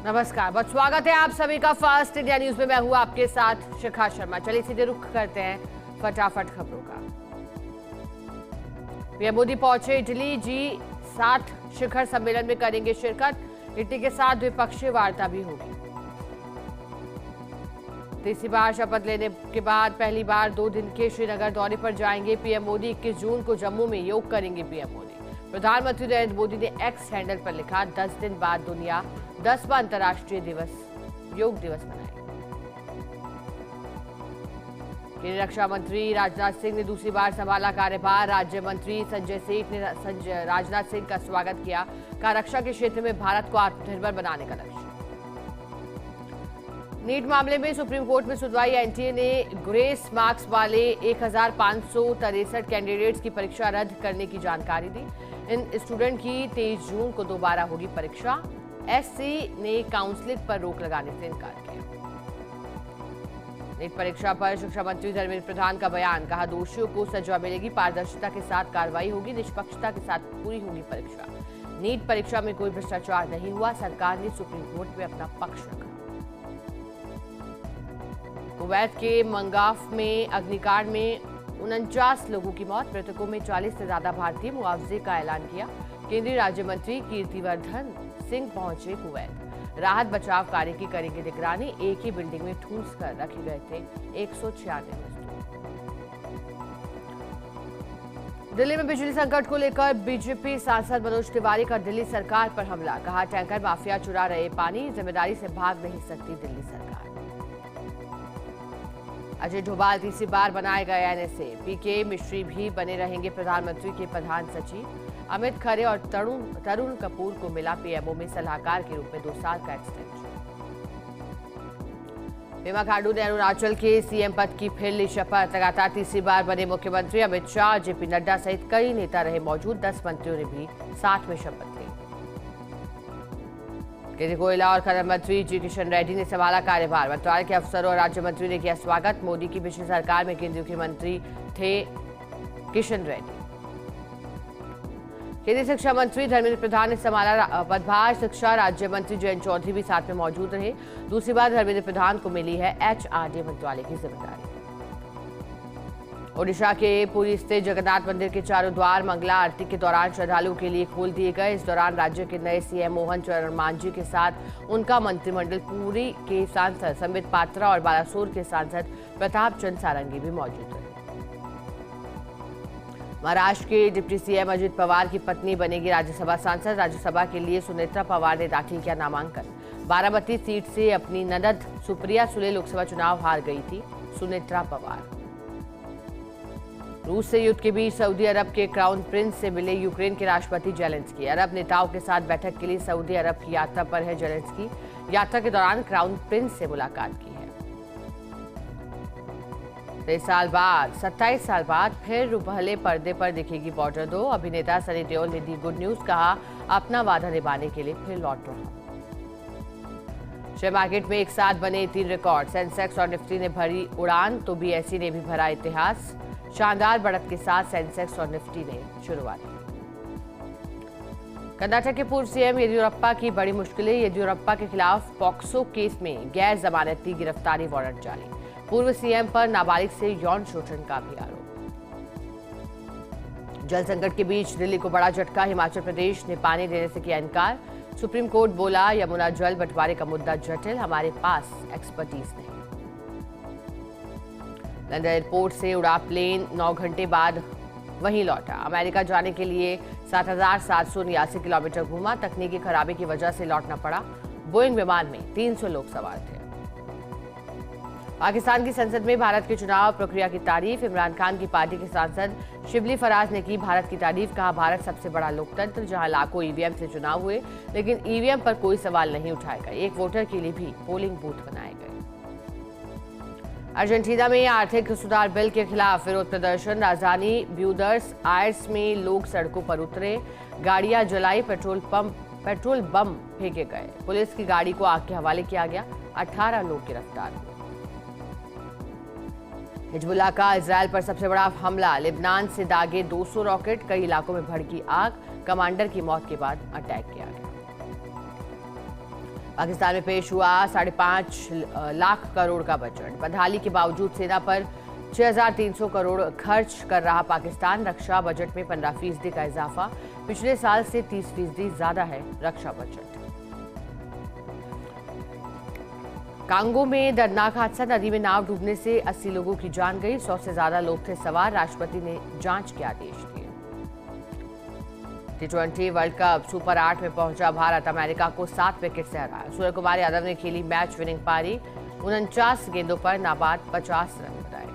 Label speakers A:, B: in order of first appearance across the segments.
A: नमस्कार, बहुत स्वागत है आप सभी का फास्ट इंडिया न्यूज में। मैं हूं आपके साथ शिखा शर्मा। चलिए सीधे रुख करते हैं फटाफट खबरों का। पीएम मोदी पहुंचे इटली, G7 शिखर सम्मेलन में करेंगे शिरकत। इटली के साथ द्विपक्षीय वार्ता भी होगी। तीसरी बार शपथ लेने के बाद पहली बार 2 दिन के श्रीनगर दौरे पर जाएंगे पीएम मोदी। 21 जून को जम्मू में योग करेंगे पीएम मोदी। प्रधानमंत्री नरेंद्र मोदी ने एक्स हैंडल पर लिखा, 10 दिन बाद दुनिया 10वां अंतर्राष्ट्रीय योग दिवस मनाएगी। केंद्रीय रक्षा मंत्री राजनाथ सिंह ने दूसरी बार संभाला कार्यभार। राज्य मंत्री संजय सेठ ने राजनाथ सिंह का स्वागत किया। कहा, रक्षा के क्षेत्र में भारत को आत्मनिर्भर बनाने का लक्ष्य। नीट मामले में सुप्रीम कोर्ट में सुनवाई। एनटीए ने ग्रेस मार्क्स वाले 1563 कैंडिडेट्स की परीक्षा रद्द करने की जानकारी दी। इन स्टूडेंट की 23 जून को दोबारा होगी परीक्षा। एससी ने काउंसलिंग पर रोक लगाने से इनकार किया। नीट परीक्षा पर शिक्षा मंत्री धर्मेंद्र प्रधान का बयान। कहा, दोषियों को सजा मिलेगी, पारदर्शिता के साथ कार्रवाई होगी, निष्पक्षता के साथ पूरी होगी परीक्षा। नीट परीक्षा में कोई भ्रष्टाचार नहीं हुआ, सरकार ने सुप्रीम कोर्ट में अपना पक्ष रखा। कुवैत के मंगाफ में अग्निकांड में 49 लोगों की मौत। मृतकों में 40 से ज्यादा भारतीय। मुआवजे का ऐलान किया। केंद्रीय राज्य मंत्री कीर्तिवर्धन सिंह पहुंचे कुवैत। राहत बचाव कार्य की करेंगे निगरानी। एक ही बिल्डिंग में ठूंस कर रखे गए थे 196 मजदूर। दिल्ली में बिजली संकट को लेकर बीजेपी सांसद मनोज तिवारी का दिल्ली सरकार पर हमला। कहा, टैंकर माफिया चुरा रहे पानी, जिम्मेदारी से भाग नहीं सकती दिल्ली सरकार। अजय डोभाल तीसरी बार बनाए गए एनएसए। पीके मिश्री भी बने रहेंगे प्रधानमंत्री के प्रधान सचिव। अमित खरे और तरुण कपूर को मिला पीएमओ में सलाहकार के रूप में 2 साल का एक्सटेंशन। पेमा खांडू ने अरुणाचल के सीएम पद की फिर ली शपथ। लगातार तीसरी बार बने मुख्यमंत्री। अमित शाह, जेपी नड्डा सहित कई नेता रहे मौजूद। 10 मंत्रियों ने भी साथ में शपथ ली। केंद्रीय कोयला और खनन मंत्री जी किशन रेड्डी ने संभाला कार्यभार। मंत्रालय के अफसरों और राज्य मंत्री ने किया स्वागत। मोदी की पिछली सरकार में केंद्रीय के मंत्री थे किशन रेड्डी। केंद्रीय शिक्षा मंत्री धर्मेंद्र प्रधान ने संभाला पदभार। शिक्षा राज्य मंत्री जयंत चौधरी भी साथ में मौजूद रहे। दूसरी बार धर्मेंद्र प्रधान को मिली है एचआरडी मंत्रालय की जिम्मेदारी। ओडिशा के पुरी स्थित जगन्नाथ मंदिर के चारों द्वार मंगला आरती के दौरान श्रद्धालुओं के लिए खोल दिए गए। इस दौरान राज्य के नए सीएम मोहन चरण मांझी के साथ उनका मंत्रिमंडल, पुरी के सांसद संबित पात्रा और बालासोर के सांसद प्रताप चंद्र सारंगी भी मौजूद रहे। महाराष्ट्र के डिप्टी सीएम अजित पवार की पत्नी बनेगी राज्यसभा सांसद। राज्यसभा के लिए सुनेत्रा पवार ने दाखिल किया नामांकन। बारामती सीट से अपनी ननद सुप्रिया सुले लोकसभा चुनाव हार गई थी सुनेत्रा पवार। रूस से युद्ध के बीच सऊदी अरब के क्राउन प्रिंस से मिले यूक्रेन के राष्ट्रपति जेलेंस्की। अरब नेताओं के साथ बैठक के लिए सऊदी अरब की यात्रा पर है जेलेंस्की। यात्रा के दौरान क्राउन प्रिंस से मुलाकात की है। 27 साल बाद फिर रुपहले पर्दे पर दिखेगी बॉर्डर 2। अभिनेता सनी देओल ने दी गुड न्यूज। कहा, अपना वादा निभाने के लिए फिर लौट रहा। शेयर मार्केट में एक साथ बने 3 रिकॉर्ड। सेंसेक्स और निफ्टी ने भरी उड़ान तो बीएसई ने भी भरा इतिहास। शानदार बढ़त के साथ सेंसेक्स और निफ्टी ने शुरुआत की। कर्नाटक के पूर्व सीएम येदियुरप्पा की बड़ी मुश्किलें। येदियुरप्पा के खिलाफ पॉक्सो केस में गैर जमानती गिरफ्तारी वारंट जारी। पूर्व सीएम पर नाबालिग से यौन शोषण का भी आरोप। जल संकट के बीच दिल्ली को बड़ा झटका। हिमाचल प्रदेश ने पानी देने से किया इनकार। सुप्रीम कोर्ट बोला, यमुना जल बंटवारे का मुद्दा जटिल, हमारे पास एक्सपर्टीज नहीं। लंदन एयरपोर्ट से उड़ा प्लेन 9 घंटे बाद वहीं लौटा। अमेरिका जाने के लिए 7,789 किलोमीटर घूमा। तकनीकी खराबी की वजह से लौटना पड़ा। बोइंग विमान में 300 लोग सवार थे। पाकिस्तान की संसद में भारत के चुनाव प्रक्रिया की तारीफ। इमरान खान की पार्टी के सांसद शिबली फराज ने की भारत की तारीफ। कहा, भारत सबसे बड़ा लोकतंत्र, जहां लाखों ईवीएम से चुनाव हुए लेकिन ईवीएम पर कोई सवाल नहीं उठाए गए। एक वोटर के लिए भी पोलिंग बूथ बनाए गए। अर्जेंटीना में आर्थिक सुधार बिल के खिलाफ विरोध प्रदर्शन। राजधानी ब्यूनस आयर्स में लोग सड़कों पर उतरे। गाड़ियां जलाई, पेट्रोल बम फेंके गए। पुलिस की गाड़ी को आग के हवाले किया गया। 18 लोग गिरफ्तार हुए। हिजबुल्लाह का इजरायल पर सबसे बड़ा हमला। लेबनान से दागे 200 रॉकेट। कई इलाकों में भड़की आग। कमांडर की मौत के बाद अटैक किया गया। पाकिस्तान में पेश हुआ 5.5 लाख करोड़ का बजट। बदहाली के बावजूद सेना पर 6,300 करोड़ खर्च कर रहा पाकिस्तान। रक्षा बजट में 15% का इजाफा, पिछले साल से 30% ज्यादा है रक्षा बजट। कांगो में दर्दनाक हादसा, नदी में नाव डूबने से 80 लोगों की जान गई, 100 से ज्यादा लोग थे सवार। राष्ट्रपति ने जांच के आदेश दिए। T20 वर्ल्ड कप सुपर 8 में पहुंचा भारत, अमेरिका को 7 विकेट से हराया। सूर्य कुमार यादव ने खेली मैच विनिंग पारी, 49 गेंदों पर नाबाद 50 रन बनाए।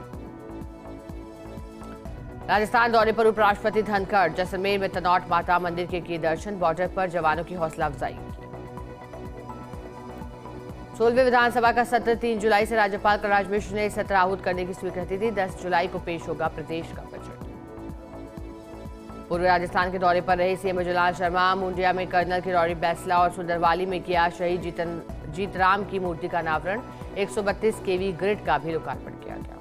A: राजस्थान दौरे पर उपराष्ट्रपति धनखड़, जैसलमेर में तनौट माता मंदिर के किए दर्शन, बॉर्डर पर जवानों की हौसला अफजाई की। 16वीं विधानसभा का सत्र 3 जुलाई से राज्यपाल कलराज मिश्र ने सत्र आहूत करने की स्वीकृति दी। 10 जुलाई को पेश होगा प्रदेश का बजट। पूर्व राजस्थान के दौरे पर रहे सीएम विजयलाल शर्मा, मुंडिया में कर्नल किरोड़ी बैसला और सुंदरवाली में किया शहीद जीतराम की मूर्ति का अनावरण। 132 केवी ग्रिड का भी लोकार्पण किया गया।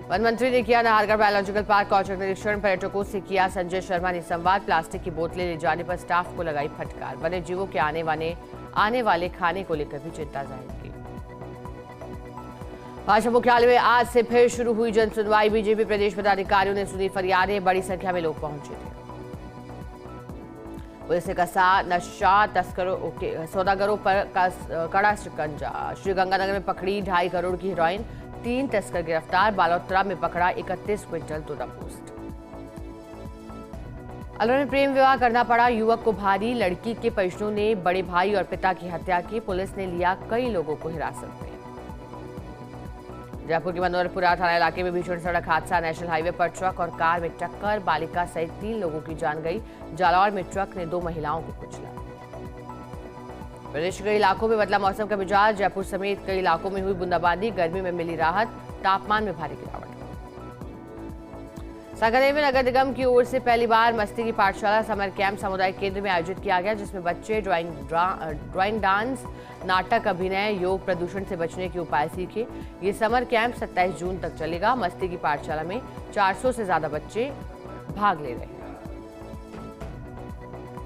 A: वन मंत्री ने किया नाहरगढ़ बायोलॉजिकल पार्क का औचक निरीक्षण, पर्यटकों से किया संजय शर्मा ने संवाद। प्लास्टिक की बोतलें ले जाने पर स्टाफ को लगाई फटकार। वन्य जीवों के आने वाले खाने को लेकर भी चिंता जाहिर की। भाजपा मुख्यालय में आज से फिर शुरू हुई जन सुनवाई। बीजेपी प्रदेश पदाधिकारियों ने सुनी फरियादें, बड़ी संख्या में लोग पहुंचे थे। पुलिस ने कसा नशा तस्करों के सौदागरों पर कड़ा शिकंजा। श्रीगंगानगर में पकड़ी 2.5 करोड़ की हेरोइन, 3 तस्कर गिरफ्तार। बालोतरा में पकड़ा 31 क्विंटल तोड़ा पोस्ट। अलवर में प्रेम विवाह करना पड़ा युवक को भारी, लड़की के परिजनों ने बड़े भाई और पिता की हत्या की। पुलिस ने लिया कई लोगों को हिरासत में। जयपुर के मनोहरपुरा थाना इलाके में भीषण सड़क हादसा, नेशनल हाईवे पर ट्रक और कार में टक्कर, बालिका सहित 3 लोगों की जान गई। जालौर में ट्रक ने 2 महिलाओं को कुचला। प्रदेश के कई इलाकों में बदला मौसम का मिजाज, जयपुर समेत कई इलाकों में हुई बूंदाबांदी, गर्मी में मिली राहत, तापमान में भारी गिरावट। सांगानेर में नगर निगम की ओर से पहली बार मस्ती की पाठशाला समर कैंप सामुदायिक केंद्र में आयोजित किया गया, जिसमें बच्चे ड्राइंग, डांस, नाटक, अभिनय, योग, प्रदूषण से बचने के उपाय सीखे। ये समर कैंप 27 जून तक चलेगा। मस्ती की पाठशाला में 400 से ज्यादा बच्चे भाग ले रहे हैं।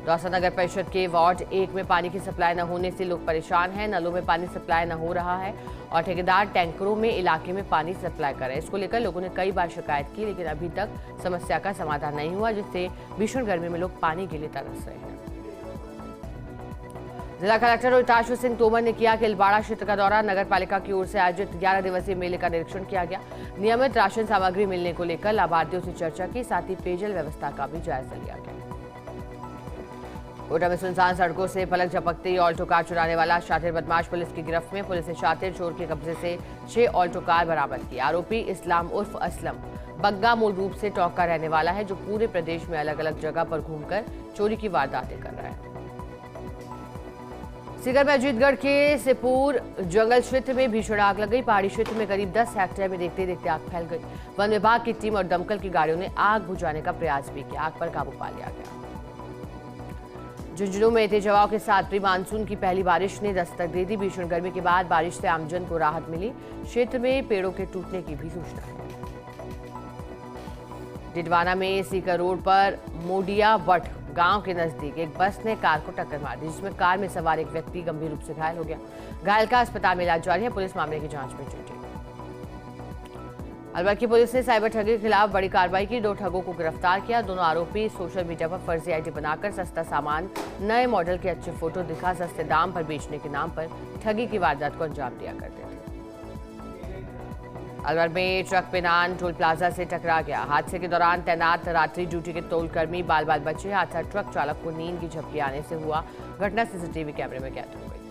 A: दौसा नगर परिषद के वार्ड 1 में पानी की सप्लाई न होने से लोग परेशान हैं। नलों में पानी सप्लाई न हो रहा है और ठेकेदार टैंकरों में इलाके में पानी सप्लाई कर रहे हैं। इसको लेकर लोगों ने कई बार शिकायत की, लेकिन अभी तक समस्या का समाधान नहीं हुआ, जिससे भीषण गर्मी में लोग पानी के लिए तरस रहे हैं। जिला कलेक्टर रोहिताशु सिंह तोमर ने किया किलबाड़ा क्षेत्र का दौरा। नगर पालिका की ओर से आयोजित 11 दिवसीय मेले का निरीक्षण किया गया। नियमित राशन सामग्री मिलने को लेकर लाभार्थियों से चर्चा की, साथ ही पेयजल व्यवस्था का भी जायजा लिया गया। कोटा में सुनसान सड़कों से पलक झपकते ही ऑल्टो कार चुराने वाला शातिर बदमाश पुलिस की गिरफ्त में। पुलिस ने शातिर चोर के कब्जे से 6 ऑल्टो कार बरामद की। आरोपी इस्लाम उर्फ असलम बग्गा मूल रूप से टोंक का रहने वाला है, जो पूरे प्रदेश में अलग अलग जगह पर घूमकर चोरी की वारदातें कर रहा है। सीकर में अजीतगढ़ के सिपुर जंगल क्षेत्र में भीषण आग लग गई। पहाड़ी क्षेत्र में करीब 10 हेक्टेयर में देखते देखते आग फैल गई। वन विभाग की टीम और दमकल की गाड़ियों ने आग बुझाने का प्रयास भी किया। आग पर काबू पा लिया गया। झुंझुनू में तेज हवाओं के साथ प्री मानसून की पहली बारिश ने दस्तक दे दी। भीषण गर्मी के बाद बारिश से आमजन को राहत मिली। क्षेत्र में पेड़ों के टूटने की भी सूचना है। डिडवाना में सीकर रोड पर मोडिया वट गांव के नजदीक एक बस ने कार को टक्कर मार दी, जिसमें कार में सवार एक व्यक्ति गंभीर रूप से घायल हो गया। घायल का अस्पताल में इलाज जारी है। पुलिस मामले की जांच में जुटी। अलवर की पुलिस ने साइबर ठगी के खिलाफ बड़ी कार्रवाई की। 2 ठगों को गिरफ्तार किया। दोनों आरोपी सोशल मीडिया पर फर्जी आईडी बनाकर सस्ता सामान, नए मॉडल के अच्छे फोटो दिखा सस्ते दाम पर बेचने के नाम पर ठगी की वारदात को अंजाम दिया करते थे। अलवर में ट्रक पेनान टोल प्लाजा से टकरा गया। हादसे के दौरान तैनात रात्रि ड्यूटी के टोल कर्मी बाल बाल बचे। हादसा ट्रक चालक को नींद की झपकी आने से हुआ। घटना सीसीटीवी कैमरे में कैद हो गई।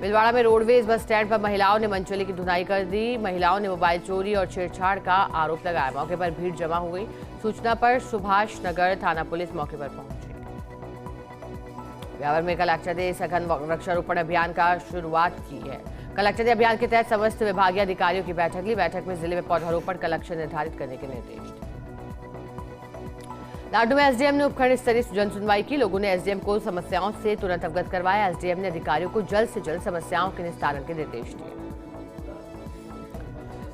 A: भीलवाड़ा में रोडवेज बस स्टैंड पर महिलाओं ने मनचली की धुनाई कर दी। महिलाओं ने मोबाइल चोरी और छेड़छाड़ का आरोप लगाया। मौके पर भीड़ जमा हो गई। सूचना पर सुभाष नगर थाना पुलिस मौके पर पहुंची। ब्यावर में कलेक्टर ने सघन वृक्षारोपण अभियान का शुरुआत की है। कलेक्टर ने अभियान के तहत समस्त विभागीय अधिकारियों की बैठक ली। बैठक में जिले में पौधारोपण का लक्ष्य निर्धारित करने के निर्देश दिए। लाडू में एसडीएम ने उपखंड स्तरीय जन सुनवाई की। लोगों ने एसडीएम को समस्याओं से तुरंत अवगत करवाया। एसडीएम ने अधिकारियों को जल्द से जल्द समस्याओं के निस्तारण के निर्देश दिए।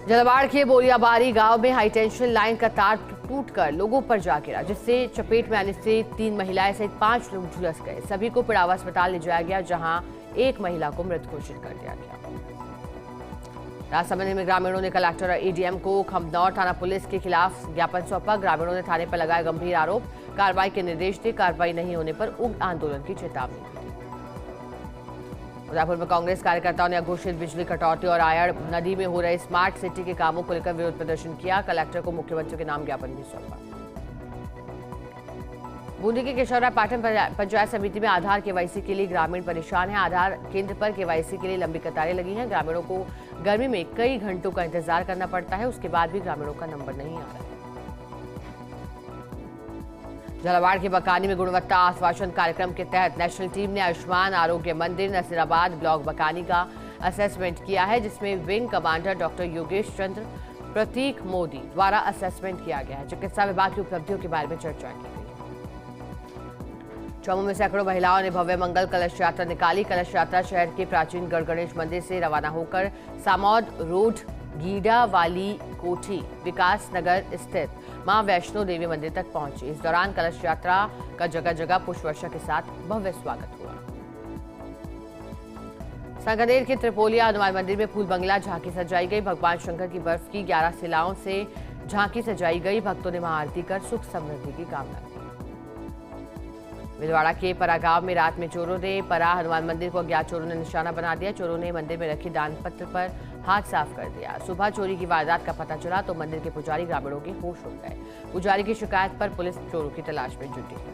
A: जलवाड़ के बोरियाबारी गांव में हाईटेंशन लाइन का तार टूटकर लोगों पर जा गिरा, जिससे चपेट में आने से 3 महिलाएं सहित 5 लोग झुलस गए। सभी को पिड़ावा अस्पताल ले जाया गया, जहां एक महिला को मृत घोषित कर दिया गया। राजसमंद में ग्रामीणों ने कलेक्टर और एडीएम को खमनौर थाना पुलिस के खिलाफ ज्ञापन सौंपा। ग्रामीणों ने थाने पर लगाए गंभीर आरोप, कार्रवाई के निर्देश दिए। कार्रवाई नहीं होने पर उग्र आंदोलन की चेतावनी दी। उदयपुर में कांग्रेस कार्यकर्ताओं ने अघोषित बिजली कटौती और आयड़ नदी में हो रहे स्मार्ट सिटी के कामों को लेकर विरोध प्रदर्शन किया। कलेक्टर को मुख्यमंत्री के नाम ज्ञापन भी सौंपा। बूंदी के केशवराय पाटन पंचायत समिति में आधार केवाईसी के लिए ग्रामीण परेशान हैं। आधार केंद्र पर केवाईसी के लिए लंबी कतारें लगी हैं। ग्रामीणों को गर्मी में कई घंटों का इंतजार करना पड़ता है, उसके बाद भी ग्रामीणों का नंबर नहीं आ रहा है। झालावाड़ के बकानी में गुणवत्ता आश्वासन कार्यक्रम के तहत नेशनल टीम ने आयुष्मान आरोग्य मंदिर नसीराबाद ब्लॉक बकानी का असेसमेंट किया है, जिसमें विंग कमांडर डॉक्टर योगेश चंद्र प्रतीक मोदी द्वारा असेसमेंट किया गया है। चिकित्सा विभाग की उपलब्धियों के बारे में चर्चा की गई। चौमू में सैकड़ों महिलाओं ने भव्य मंगल कलश यात्रा निकाली। कलश यात्रा शहर के प्राचीन गढ़ गणेश मंदिर से रवाना होकर सामौद रोड गीडा वाली कोठी विकास नगर स्थित मां वैष्णो देवी मंदिर तक पहुंची। इस दौरान कलश यात्रा का जगह जगह पुष्प वर्षा के साथ भव्य स्वागत हुआ। सांगानेर के त्रिपोलिया हनुमान मंदिर में फूल बंगला झांकी सजाई गई। भगवान शंकर की बर्फ की 11 शिलाओं से झांकी सजाई गई। भक्तों ने महाआरती कर सुख समृद्धि की कामना की। भीलवाड़ा के परा गांव में रात में चोरों ने परा हनुमान मंदिर को अज्ञात चोरों ने निशाना बना दिया। चोरों ने मंदिर में रखी दान पत्र पर हाथ साफ कर दिया। सुबह चोरी की वारदात का पता चला तो मंदिर के पुजारी ग्रामीणों के होश उड़ गए। पुजारी की शिकायत पर पुलिस चोरों की तलाश में जुटी है।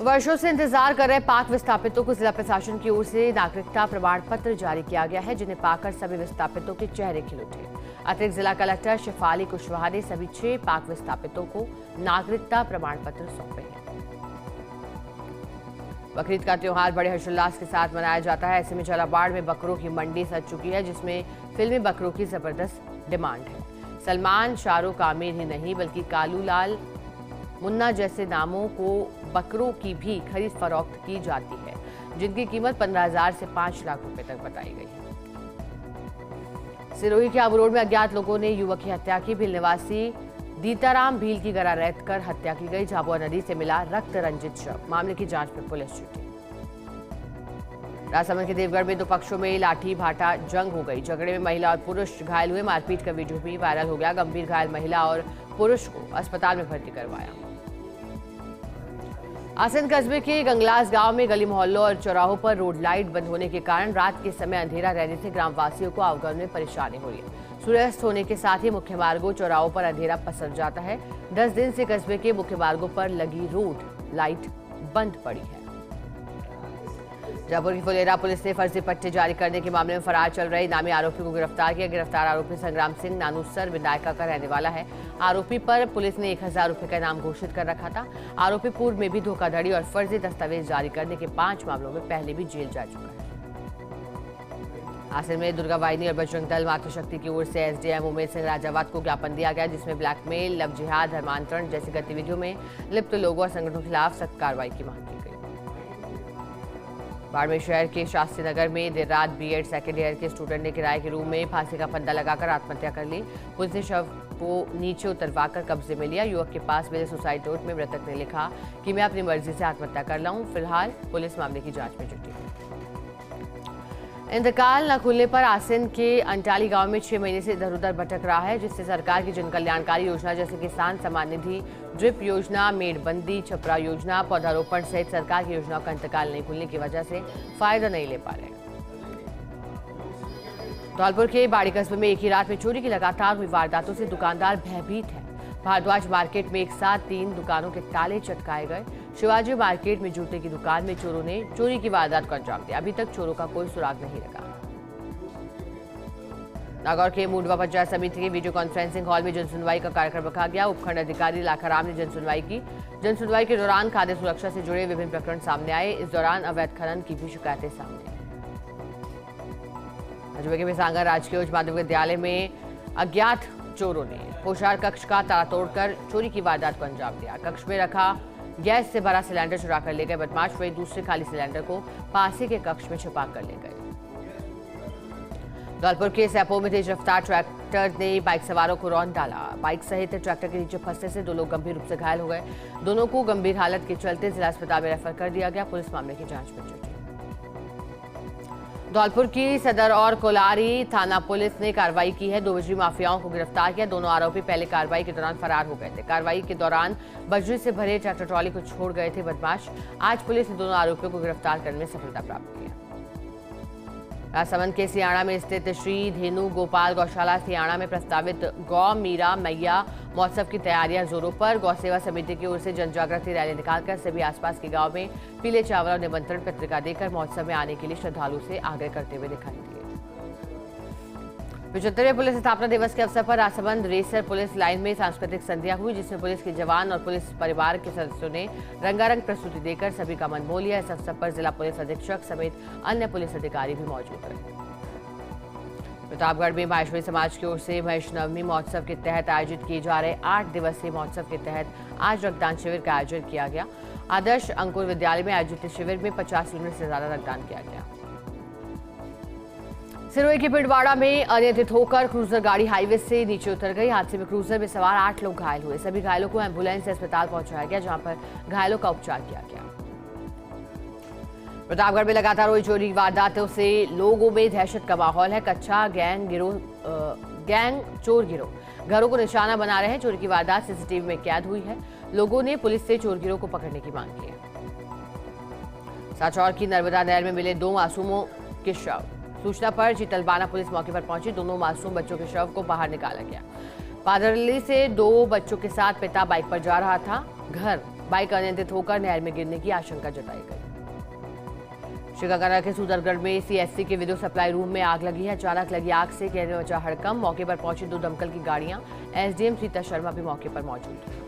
A: वर्षों से इंतजार कर रहे पाक विस्थापितों को जिला प्रशासन की ओर से नागरिकता प्रमाण पत्र जारी किया गया है, जिन्हें पाकर सभी विस्थापितों के चेहरे खिल उठे। अतिरिक्त जिला कलेक्टर शिफाली कुशवाहा ने सभी 6 पाक विस्थापितों को नागरिकता प्रमाण पत्र सौंपे हैं। बकरीद का त्योहार बड़े हर्षोल्लास के साथ मनाया जाता है। ऐसे में झालावाड़ में बकरों की मंडी सज चुकी है, जिसमें फिल्मी बकरों की जबरदस्त डिमांड है। सलमान, शाहरुख, आमिर ही नहीं बल्कि कालू लाल, मुन्ना जैसे नामों को बकरों की भी खरीद फरोख्त की जाती है, जिनकी कीमत 15,000 से 5 लाख रुपए तक बताई गई है। सिरोही के आबू रोड में अज्ञात लोगों ने युवक की हत्या की। भील निवासी दीताराम भील की गला रेतकर हत्या की गई। झाबुआ नदी से मिला रक्त रंजित शव। मामले की जांच में पुलिस जुटी। राजसमंद के देवगढ़ में 2 पक्षों में लाठी भाटा जंग हो गई। झगड़े में महिला और पुरुष घायल हुए। मारपीट का वीडियो भी वायरल हो गया। गंभीर घायल महिला और पुरुष को अस्पताल में भर्ती करवाया। आसन कस्बे के गंगलास गांव में गली मोहल्लों और चौराहों पर रोड लाइट बंद होने के कारण रात के समय अंधेरा रहने से ग्रामवासियों को आवागमन में परेशानी हो रही है। सूर्यास्त होने के साथ ही मुख्य मार्गों चौराहों पर अंधेरा पसर जाता है। 10 दिन से कस्बे के मुख्य मार्गों पर लगी रोड लाइट बंद पड़ी है। जयपुर की फुलेरा पुलिस ने फर्जी पट्टे जारी करने के मामले में फरार चल रहे इनामी आरोपी को गिरफ्तार किया। गिरफ्तार आरोपी संग्राम सिंह नानूसर विनायका का रहने वाला है। आरोपी पर पुलिस ने 1000 रुपए का इनाम घोषित कर रखा था। आरोपी पूर्व में भी धोखाधड़ी और फर्जी दस्तावेज जारी करने के 5 मामलों में पहले भी जेल जा चुका है। आसन में दुर्गा वाहिनी और बजरंग दल मातृशक्ति की ओर से एसडीएम उमेश सिंह राजावत को ज्ञापन दिया गया, जिसमें ब्लैकमेल, लव जिहाद, धर्मांतरण जैसी गतिविधियों में लिप्त लोगों और संगठनों के खिलाफ सख्त कार्रवाई की मांग की गई। बाड़मेर शहर के शास्त्री नगर में देर रात बीएड सेकेंड ईयर के स्टूडेंट ने किराए के रूम में फांसी का फंदा लगाकर आत्महत्या कर ली। पुलिस ने शव को नीचे उतरवाकर कब्जे में लिया। युवक के पास मिले सुसाइड नोट में मृतक ने लिखा कि मैं अपनी मर्जी से आत्महत्या कर रहा हूं। फिलहाल पुलिस मामले की जांच में जुटी है। इंतकाल न खुलने पर आसिन के अंटाली गांव में 6 महीने से इधर उधर भटक रहा है, जिससे सरकार की जन कल्याणकारी योजना जैसे किसान सम्मान निधि, ड्रिप योजना, मेड़बंदी, छपरा योजना, पौधारोपण सहित सरकार की योजनाओं का इंतकाल नहीं खुलने की वजह से फायदा नहीं ले पा रहे। धौलपुर के बाड़ी कस्बे में एक ही रात में चोरी की लगातार हुई वारदातों से दुकानदार भयभीत है। भारद्वाज मार्केट में एक साथ 3 दुकानों के ताले चटकाए गए। शिवाजी मार्केट में जूते की दुकान में चोरों ने चोरी की वारदात को अंजाम दिया। अभी तक चोरों का कोई सुराग नहीं लगा। नागौर के मुंडवा पंचायत समिति के वीडियो कॉन्फ्रेंसिंग हॉल में जनसुनवाई का कार्यक्रम रखा गया। उपखंड अधिकारी लाखाराम ने जनसुनवाई की। जनसुनवाई के दौरान खाद्य सुरक्षा से जुड़े विभिन्न प्रकरण सामने आए। इस दौरान अवैध खनन की भी शिकायतें सामने आई। अजमेर के बिसांगा राजकीय उच्च माध्यमिक विद्यालय में अज्ञात चोरों ने पोशार कक्ष का ताला तोड़कर चोरी की वारदात को अंजाम दिया। कक्ष में रखा गैस से भरा सिलेंडर चुरा कर ले गए बदमाश। वही दूसरे खाली सिलेंडर को पास ही के कक्ष में छुपा कर ले गए। धौलपुर के सैपो में तेज रफ्तार ट्रैक्टर ने बाइक सवारों को रौंद डाला। बाइक सहित ट्रैक्टर के नीचे फंसने से 2 लोग गंभीर रूप से घायल हो गए। दोनों को गंभीर हालत के चलते जिला अस्पताल में रेफर कर दिया गया। पुलिस मामले की जांच में जुटी। धौलपुर की सदर और कोलारी थाना पुलिस ने कार्रवाई की है। 2 बजरी माफियाओं को गिरफ्तार किया। दोनों आरोपी पहले कार्रवाई के दौरान फरार हो गए थे। कार्रवाई के दौरान बजरी से भरे ट्रैक्टर ट्रॉली को छोड़ गए थे बदमाश। आज पुलिस ने दोनों आरोपियों को गिरफ्तार करने में सफलता प्राप्त की है। राजसमंद के सियाणा में स्थित श्री धेनु गोपाल गौशाला सियाणा में प्रस्तावित गौ मीरा मैया महोत्सव की तैयारियां जोरों पर। गौ सेवा समिति की ओर से जन जागृति रैली निकालकर सभी आसपास के गांव में पीले चावल और निमंत्रण पत्रिका देकर महोत्सव में आने के लिए श्रद्धालु से आग्रह करते हुए दिखाई दिए। 75वें पुलिस स्थापना दिवस के अवसर पर राजसमंद रेसर पुलिस लाइन में सांस्कृतिक संध्या हुई, जिसमें पुलिस के जवान और पुलिस परिवार के सदस्यों ने रंगारंग प्रस्तुति देकर सभी का मन मोह लिया। इस अवसर पर जिला पुलिस अधीक्षक समेत अन्य पुलिस अधिकारी भी मौजूद रहे। प्रतापगढ़ में माहेश्वरी समाज की ओर से महेश नवमी महोत्सव के तहत आयोजित किए जा रहे 8 दिवसीय महोत्सव के तहत आज रक्तदान शिविर का आयोजन किया गया। आदर्श अंकुर विद्यालय में आयोजित शिविर में 50 यूनिट से ज्यादा रक्तदान किया गया। सिरोही के पिंडवाड़ा में अनियंत्रित होकर क्रूजर गाड़ी हाईवे से नीचे उतर गई। हादसे में क्रूजर में सवार 8 लोग घायल हुए। सभी घायलों को एम्बुलेंस से अस्पताल पहुंचाया गया, जहां पर घायलों का उपचार किया गया। प्रतापगढ़ में लगातार हुई चोरी की वारदातों से लोगों में दहशत का माहौल है। कच्चा गैंग चोर गिरोह घरों को निशाना बना रहे हैं। चोरी की वारदात सीसीटीवी में कैद हुई है। लोगों ने पुलिस से चोर गिरोह को पकड़ने की मांग की है। साचौर की नर्मदा नहर में मिले 2 मासूमों के शव। सूचना पर चितलबाना पुलिस मौके पर पहुंची। दोनों मासूम बच्चों के शव को बाहर निकाला गया। पादरली से 2 बच्चों के साथ पिता बाइक पर जा रहा था। बाइक अनियंत्रित होकर नहर में गिरने की आशंका जताई गई। श्रीगंगानगर के सुंदरगढ़ में सीएससी के विद्युत सप्लाई रूम में आग लगी है। अचानक लगी आग से कहने में मचा हड़कंप। मौके पर पहुंची 2 दमकल की गाड़ियां। एसडीएम सीता शर्मा भी मौके पर मौजूद है।